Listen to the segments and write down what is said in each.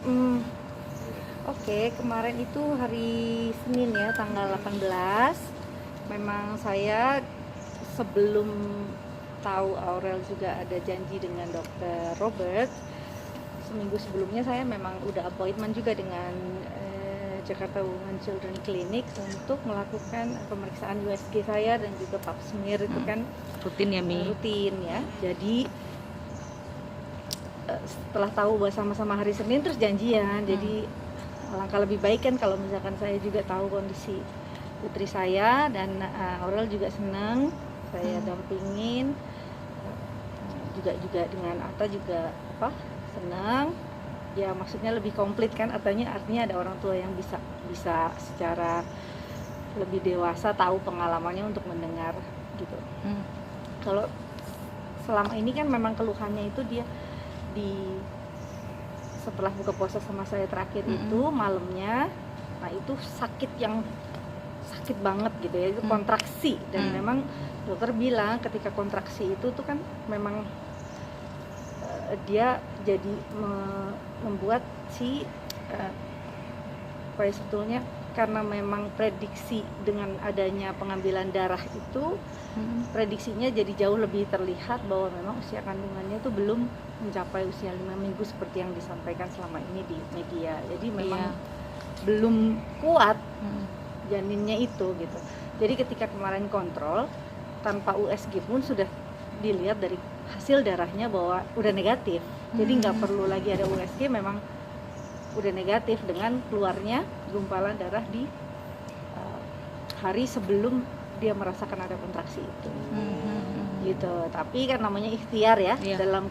Hmm, Oke, kemarin itu hari Senin ya, tanggal 18. Memang saya sebelum tahu Aurel juga ada janji dengan dokter Robert, seminggu sebelumnya saya memang udah appointment juga dengan Jakarta Women Children Clinic untuk melakukan pemeriksaan USG saya dan juga pap smear itu kan Rutin ya Mi? rutin ya. Jadi setelah tahu bahwa sama-sama hari Senin terus janjian, jadi alangkah lebih baik kan kalau misalkan saya juga tahu kondisi putri saya dan Aurel juga senang saya dampingin, juga dengan Atta juga senang ya, maksudnya lebih komplit kan, artinya ada orang tua yang bisa secara lebih dewasa tahu pengalamannya untuk mendengar gitu. Kalau selama ini kan memang keluhannya itu dia setelah buka puasa sama saya terakhir itu malamnya, nah itu sakit banget gitu ya, itu kontraksi dan memang dokter bilang ketika kontraksi itu tuh kan memang dia jadi membuat si sebetulnya karena memang prediksi dengan adanya pengambilan darah itu prediksinya jadi jauh lebih terlihat bahwa memang usia kandungannya itu belum mencapai usia 5 minggu seperti yang disampaikan selama ini di media. Jadi memang belum kuat janinnya itu gitu. Jadi ketika kemarin kontrol tanpa USG pun sudah dilihat dari hasil darahnya bahwa udah negatif. Jadi nggak perlu lagi ada USG, memang udah negatif dengan keluarnya gumpalan darah di hari sebelum dia merasakan ada kontraksi itu. Gitu. Tapi kan namanya ikhtiar ya. Dalam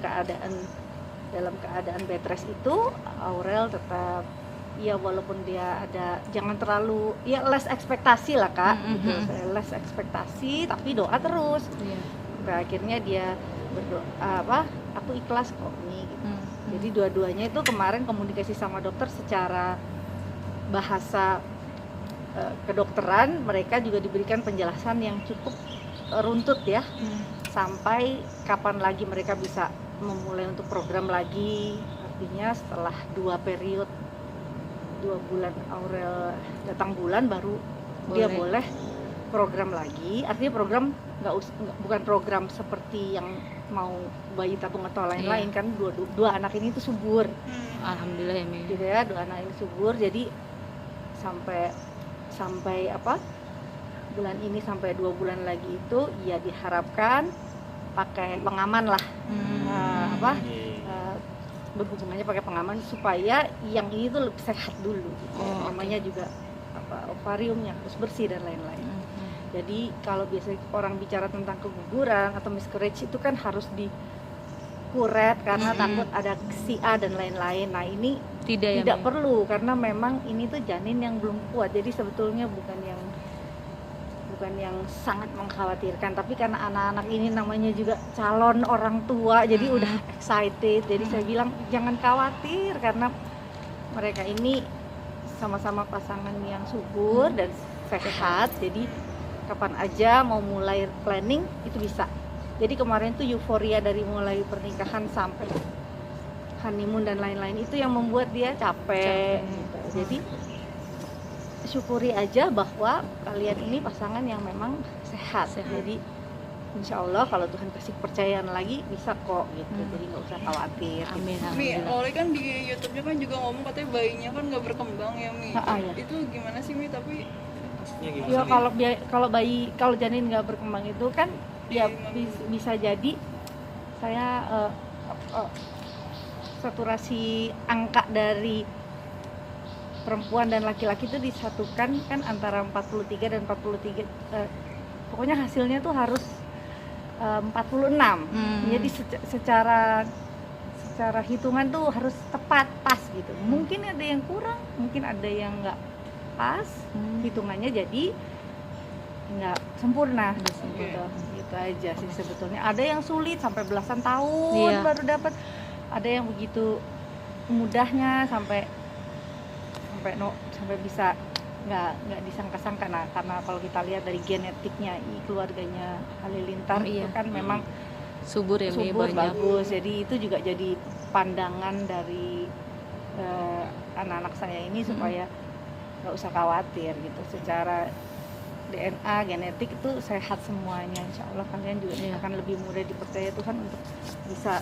keadaan bed rest itu Aurel tetap ya, walaupun dia ada jangan terlalu ya less ekspektasi lah Kak, gitu. Less ekspektasi tapi doa terus. Sampai akhirnya dia berdoa aku ikhlas kok nih gitu. Jadi dua-duanya itu kemarin komunikasi sama dokter secara bahasa kedokteran, mereka juga diberikan penjelasan yang cukup runtut ya, sampai kapan lagi mereka bisa memulai untuk program lagi. Artinya setelah 2 bulan Aurel datang bulan baru dia boleh program lagi. Artinya program bukan program seperti yang mau bayi tabung atau lain-lain kan, dua anak ini tuh subur. Alhamdulillah ya Mi. Gitu ya, 2 anak ini subur, jadi sampai bulan ini sampai 2 bulan lagi itu ya diharapkan pakai pengaman lah, berhubungannya pakai pengaman supaya yang ini tuh lebih sehat dulu gitu. Namanya juga ovariumnya harus bersih dan lain-lain. Jadi kalau biasanya orang bicara tentang keguguran atau miscarriage itu kan harus dikuret karena takut ada CA dan lain-lain. Nah ini tidak perlu karena memang ini tuh janin yang belum kuat. Jadi sebetulnya bukan yang sangat mengkhawatirkan, tapi karena anak-anak ini namanya juga calon orang tua, jadi udah excited. Jadi saya bilang jangan khawatir karena mereka ini sama-sama pasangan yang subur dan sehat. Jadi kapan aja mau mulai planning itu bisa. Jadi kemarin tuh euforia dari mulai pernikahan sampai honeymoon dan lain-lain itu yang membuat dia capek. Gitu. Jadi syukuri aja bahwa kalian ini pasangan yang memang sehat. Jadi insya Allah kalau Tuhan kasih kepercayaan lagi bisa kok gitu. Jadi nggak usah khawatir. Amin. Mi, Oli kan di YouTube-nya kan juga ngomong katanya bayinya kan nggak berkembang ya Mi. Ya. Itu gimana sih Mi? Tapi ya kalau janin nggak berkembang itu kan ya bisa jadi saya saturasi angka dari perempuan dan laki-laki itu disatukan kan antara 43 dan 43, pokoknya hasilnya tuh harus 46. Jadi secara hitungan tuh harus tepat pas gitu. Mungkin ada yang kurang, mungkin ada yang nggak pas hitungannya, jadi nggak sempurna gitu aja sih sebetulnya. Ada yang sulit sampai belasan tahun baru dapat, ada yang begitu mudahnya sampai bisa nggak disangka-sangka. Nah karena kalau kita lihat dari genetiknya keluarganya Halilintar itu kan memang subur banyak. Bagus, jadi itu juga jadi pandangan dari anak-anak saya ini supaya nggak usah khawatir gitu. Secara DNA, genetik itu sehat semuanya. Insya Allah kalian juga akan lebih mudah dipercaya Tuhan untuk bisa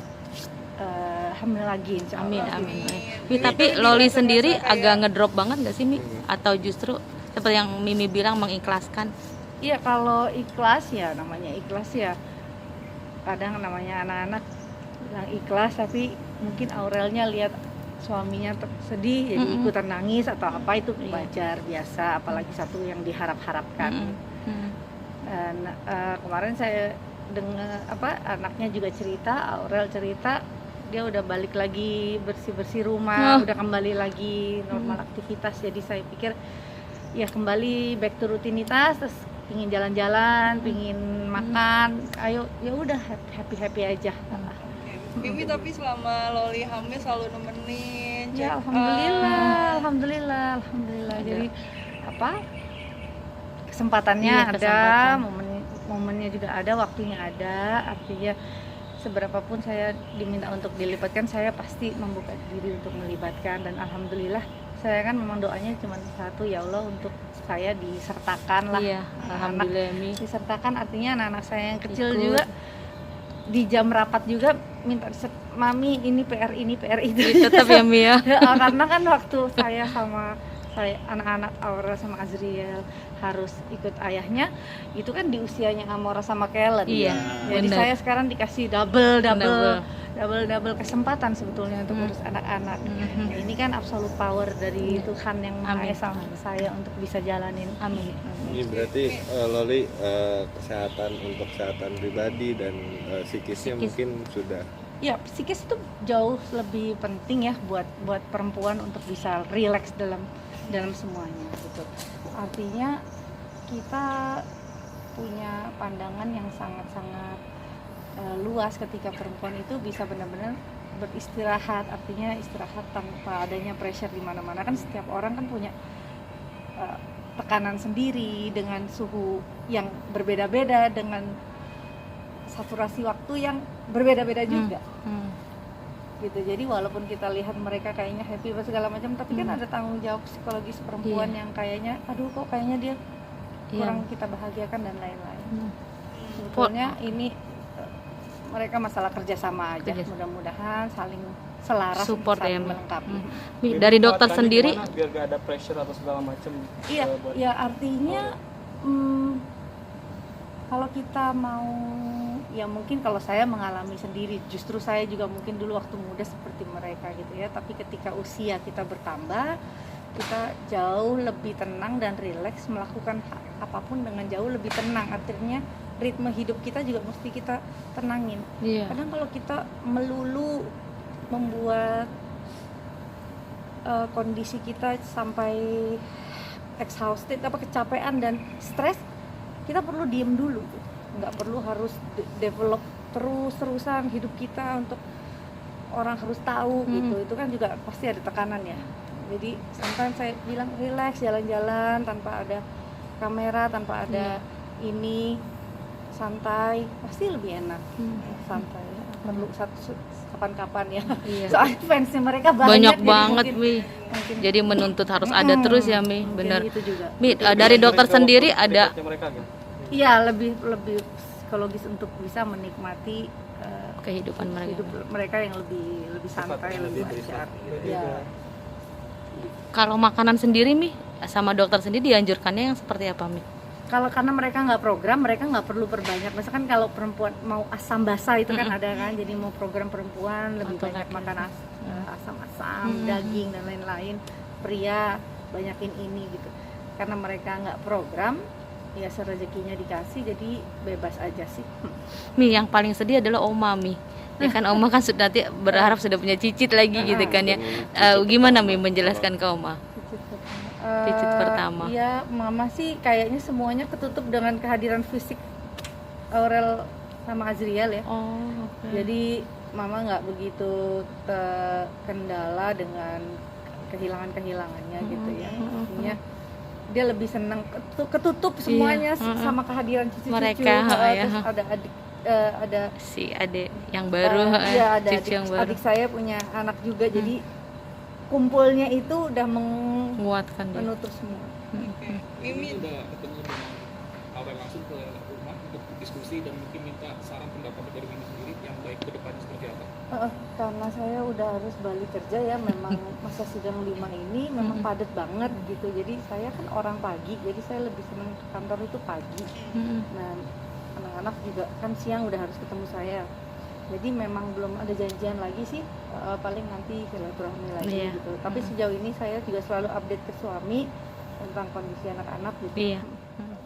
hamil lagi, insya Allah. Amin. Mi, tapi Loli sendiri agak ngedrop banget nggak sih Mi? Atau justru seperti yang Mimi bilang mengikhlaskan? Iya, kalau ikhlas ya namanya ikhlas ya. Kadang namanya anak-anak bilang ikhlas tapi mungkin Aurelnya lihat suaminya sedih jadi ikutan nangis atau apa, itu wajar biasa, apalagi satu yang diharap-harapkan. Dan kemarin saya dengar anaknya juga cerita, Aurel cerita dia udah balik lagi bersih-bersih rumah, udah kembali lagi normal aktivitas. Jadi saya pikir ya kembali back to rutinitas, terus pingin jalan-jalan, pingin makan, ayo ya udah happy aja. Mimi tapi selama Loli hamil selalu nemenin. Ya alhamdulillah. Jadi kesempatannya ada, momennya juga ada, waktunya ada. Artinya seberapapun saya diminta untuk dilibatkan, saya pasti membuka diri untuk melibatkan. Dan alhamdulillah saya kan memang doanya cuma satu, ya Allah untuk saya disertakan lah. Iya, alhamdulillah Mi. Disertakan artinya anak-anak saya yang kecil juga di jam rapat juga minta, mami ini PR itu tetap ya Mi ya. Karena kan waktu saya anak-anak Aura sama Azriel harus ikut ayahnya, itu kan di usianya Amora sama Kellen. Iya, jadi bener. saya sekarang dikasih double kesempatan sebetulnya untuk urus anak-anak. Nah, ini kan absolute power dari Tuhan yang Maha Esa untuk saya untuk bisa jalanin. Amin. Ini berarti Loli untuk kesehatan pribadi dan psikisnya mungkin sudah. Ya, psikis itu jauh lebih penting ya buat perempuan untuk bisa rileks dalam semuanya gitu. Artinya kita punya pandangan yang sangat-sangat luas ketika perempuan itu bisa benar-benar beristirahat, artinya istirahat tanpa adanya pressure di mana-mana. Kan setiap orang kan punya tekanan sendiri dengan suhu yang berbeda-beda, dengan saturasi waktu yang berbeda-beda juga. Gitu. Jadi walaupun kita lihat mereka kayaknya happy segala macam, tapi kan ada tanggung jawab psikologis perempuan yang kayaknya aduh kok kayaknya dia kurang kita bahagiakan dan lain-lain. Sebetulnya ini mereka masalah kerjasama aja. Mudah-mudahan saling selaras, support saling ya, melengkapi. Dari dokter sendiri biar gak ada pressure atau segala macam. Iya, ya artinya kalau kita mau, ya mungkin kalau saya mengalami sendiri, justru saya juga mungkin dulu waktu muda seperti mereka gitu ya, tapi ketika usia kita bertambah, kita jauh lebih tenang dan rileks melakukan apapun dengan jauh lebih tenang. Artinya ritme hidup kita juga mesti kita tenangin. Kadang kalau kita melulu membuat kondisi kita sampai exhausted, kecapean dan stres, kita perlu diem dulu, nggak perlu harus develop terus-terusan hidup kita untuk orang harus tahu gitu. Itu kan juga pasti ada tekanan ya. Jadi sometimes saya bilang relax, jalan-jalan tanpa ada kamera, tanpa ada ini, santai, pasti lebih enak. Santai, perlu kapan-kapan ya. Soalnya fansnya mereka banyak banget Mi. Jadi menuntut harus ada terus ya Mi, benar. Mi, dari dokter sendiri ada iya lebih psikologis untuk bisa menikmati kehidupan mereka yang lebih santai, lebih wajar. Ya. Kalau makanan sendiri Mi, sama dokter sendiri dianjurkannya yang seperti apa Mi? Kalau karena mereka nggak program, mereka nggak perlu perbanyak. Misalkan kalau perempuan mau asam basah itu kan ada kan, jadi mau program perempuan lebih banyak makan asam-asam, daging dan lain-lain. Pria banyakin ini gitu. Karena mereka nggak program, ya serezekinya dikasih, jadi bebas aja sih. Mi, yang paling sedih adalah Oma Mi. Ya kan Oma kan sudah berharap sudah punya cicit lagi gitu kan ya. Gimana Mi menjelaskan ke Oma? Cicit pertama. Iya, Mama sih kayaknya semuanya ketutup dengan kehadiran fisik Aurel sama Azriel ya. Jadi Mama nggak begitu terkendala dengan kehilangannya gitu ya. Artinya dia lebih senang ketutup semuanya sama kehadiran cucu-cucu. Mereka, terus ada si adik yang baru, ada cucu yang baru. adik saya punya anak juga, jadi kumpulnya itu udah Menguatkan dia. menutup semua. Oke. Mimi udah ketemu dengan Aurel langsung ke rumah untuk diskusi dan mungkin minta saran pendapat dari Mimi sendiri yang baik ke depannya seperti apa? Karena saya udah harus balik kerja ya, memang masa sidang 5 ini memang padat banget gitu. Jadi saya kan orang pagi, jadi saya lebih senang ke kantor itu pagi. Nah, anak-anak juga kan siang udah harus ketemu saya. Jadi memang belum ada janjian lagi sih, paling nanti silaturahmi lagi Iya. gitu. Tapi sejauh ini saya juga selalu update ke suami tentang kondisi anak-anak gitu. Iya.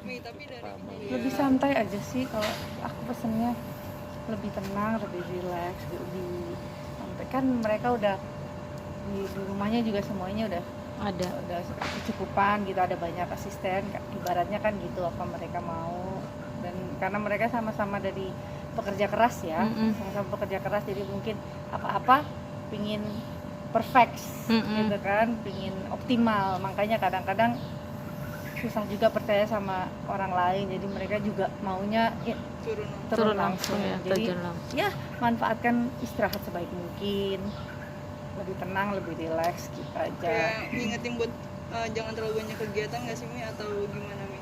Mi, tapi dari Lebih santai aja sih kalau aku pesennya, lebih tenang, lebih rileks, lebih sampai kan mereka udah di rumahnya juga semuanya udah Ada. kecukupan gitu, ada banyak asisten ibaratnya kan gitu apa mereka mau, dan karena mereka sama-sama dari pekerja keras ya, sama-sama pekerja keras, jadi mungkin apa-apa pingin perfect gitu kan, pingin optimal, makanya kadang-kadang susah juga percaya sama orang lain, jadi mereka juga maunya turun Turun langsung ya, jadi terjun langsung. ya manfaatkan istirahat sebaik mungkin, lebih tenang, lebih rileks gitu aja. kayak ngingetin buat jangan terlalu banyak kegiatan nggak sih Mi, atau gimana Mi?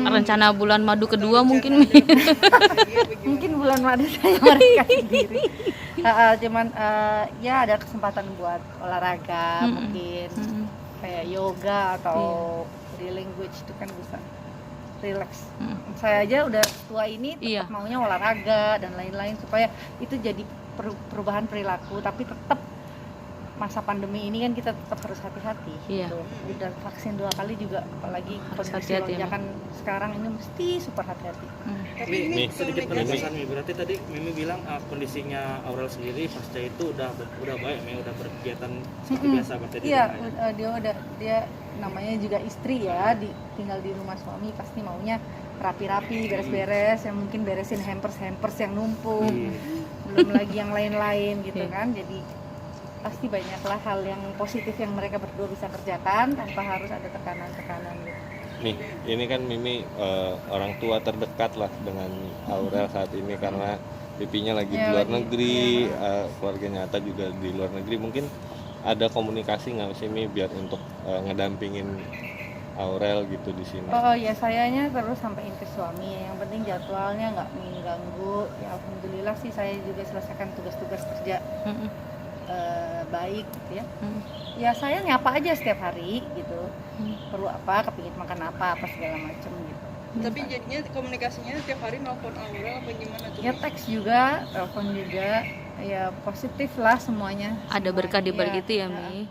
Rencana bulan madu kedua Atau mungkin rencana ada bulan madu lagi apa gimana? Mungkin bulan madu saya mereka sendiri. Cuman ya ada kesempatan buat olahraga mungkin kayak yoga atau body language itu kan bisa relax. Saya aja udah tua ini tetap maunya olahraga dan lain-lain supaya itu jadi perubahan perilaku, tapi tetap masa pandemi ini kan kita tetap harus hati-hati. Iya. Gitu. Udah vaksin 2 kali juga, apalagi Harus kondisi hati-hati, lonjakan sekarang ini mesti super hati-hati. Tapi Mi, Sedikit komunikasi penegasan Mi, berarti tadi Mimi bilang kondisinya Aurel sendiri pasca itu udah baik Mi, udah berkegiatan seperti biasa berarti di Iya, rumah ya? dia namanya juga istri ya, tinggal di rumah suami pasti maunya rapi-rapi, beres-beres, yang mungkin beresin hampers yang numpuk, belum lagi yang lain-lain gitu kan. Jadi pasti banyaklah hal yang positif yang mereka berdua bisa kerjakan tanpa harus ada tekanan-tekanan gitu. Nih, ini kan Mimi orang tua terdekat lah dengan Aurel saat ini karena pipinya lagi di luar negeri, keluarganya Atta juga di luar negeri. Mungkin ada komunikasi nggak sih Mi biar untuk ngedampingin Aurel gitu di sini? Oh ya, sayanya terus sampaikan ke suami. Yang penting jadwalnya nggak mengganggu. Ya alhamdulillah sih saya juga selesaikan tugas-tugas kerja baik gitu ya. Ya saya nyapa aja setiap hari gitu. Perlu apa, kepingin makan apa segala macem gitu. tapi jadinya komunikasinya tiap hari nelfon Aurel apa gimana tuh? Ya teks juga, telepon juga. Ya positif lah semuanya. Ada berkah di balik Ya, itu ya Mi.